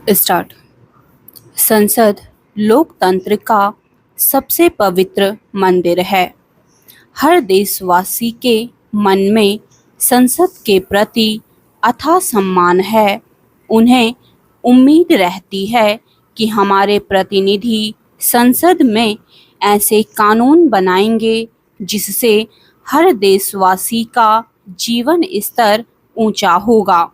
Start. संसद लोकतंत्र का सबसे पवित्र मंदिर है। हर देशवासी के मन में संसद के प्रति अथाह सम्मान है। उन्हें उम्मीद रहती है कि हमारे प्रतिनिधि संसद में ऐसे कानून बनाएंगे जिससे हर देशवासी का जीवन स्तर ऊंचा होगा,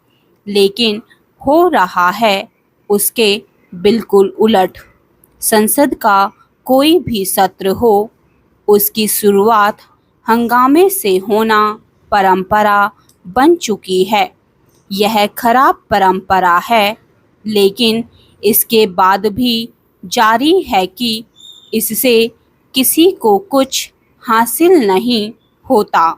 लेकिन हो रहा है उसके बिल्कुल उलट। संसद का कोई भी सत्र हो, उसकी शुरुआत हंगामे से होना परंपरा बन चुकी है। यह खराब परंपरा है, लेकिन इसके बाद भी जारी है कि इससे किसी को कुछ हासिल नहीं होता,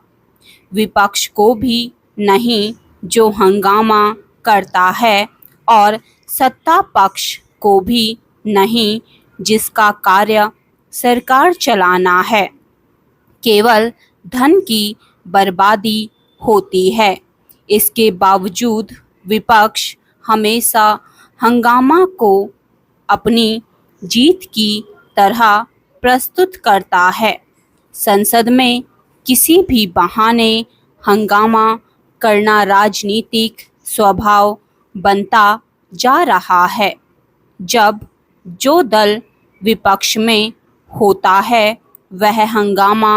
विपक्ष को भी नहीं जो हंगामा करता है, और सत्ता पक्ष को भी नहीं जिसका कार्य सरकार चलाना है। केवल धन की बर्बादी होती है। इसके बावजूद विपक्ष हमेशा हंगामा को अपनी जीत की तरह प्रस्तुत करता है। संसद में किसी भी बहाने हंगामा करना राजनीतिक स्वभाव बनता जा रहा है। जब जो दल विपक्ष में होता है वह हंगामा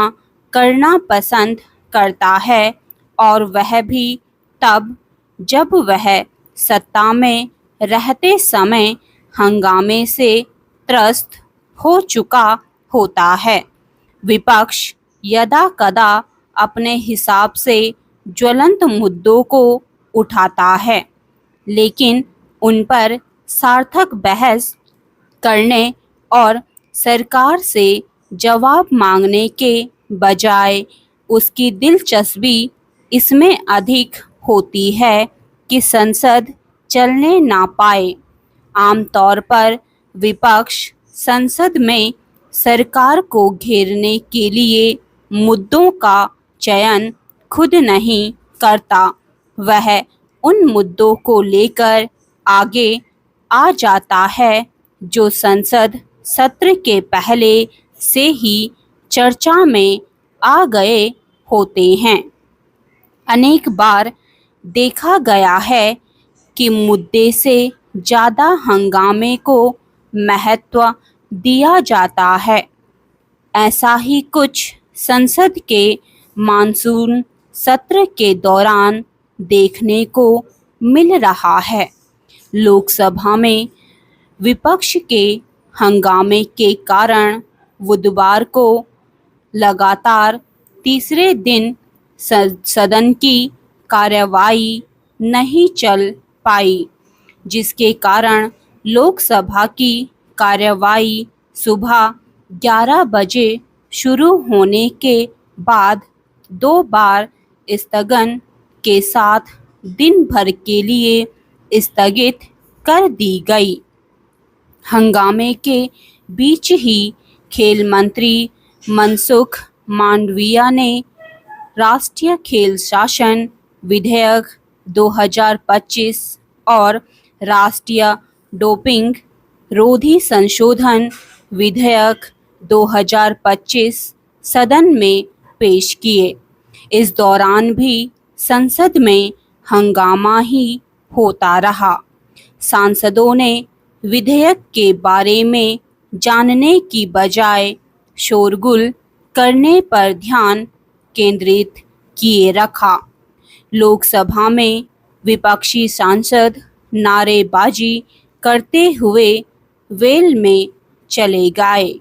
करना पसंद करता है, और वह भी तब जब वह सत्ता में रहते समय हंगामे से त्रस्त हो चुका होता है। विपक्ष यदा कदा अपने हिसाब से ज्वलंत मुद्दों को उठाता है, लेकिन उन पर सार्थक बहस करने और सरकार से जवाब मांगने के बजाय उसकी दिलचस्पी इसमें अधिक होती है कि संसद चलने ना पाए। आमतौर पर विपक्ष संसद में सरकार को घेरने के लिए मुद्दों का चयन खुद नहीं करता, वह उन मुद्दों को लेकर आगे आ जाता है जो संसद सत्र के पहले से ही चर्चा में आ गए होते हैं। अनेक बार देखा गया है कि मुद्दे से ज़्यादा हंगामे को महत्व दिया जाता है। ऐसा ही कुछ संसद के मानसून सत्र के दौरान देखने को मिल रहा है। लोकसभा में विपक्ष के हंगामे के कारण बुधवार को लगातार तीसरे दिन सदन की कार्यवाही नहीं चल पाई, जिसके कारण लोकसभा की कार्यवाही सुबह 11 बजे शुरू होने के बाद 2 बार स्थगन के साथ दिन भर के लिए स्थगित कर दी गई। हंगामे के बीच ही खेल मंत्री मनसुख मांडविया ने राष्ट्रीय खेल शासन विधेयक 2025 और राष्ट्रीय डोपिंग रोधी संशोधन विधेयक 2025 सदन में पेश किए। इस दौरान भी संसद में हंगामा ही होता रहा। सांसदों ने विधेयक के बारे में जानने की बजाय शोरगुल करने पर ध्यान केंद्रित किए रखा। लोकसभा में विपक्षी सांसद नारेबाजी करते हुए वेल में चले गए।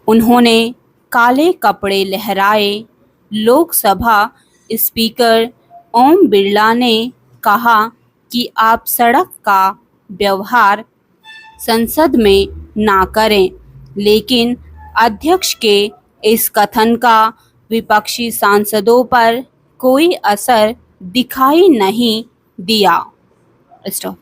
उन्होंने काले कपड़े लहराए। लोकसभा स्पीकर ओम बिरला ने कहा कि आप सड़क का व्यवहार संसद में ना करें, लेकिन अध्यक्ष के इस कथन का विपक्षी सांसदों पर कोई असर दिखाई नहीं दिया। स्टॉप।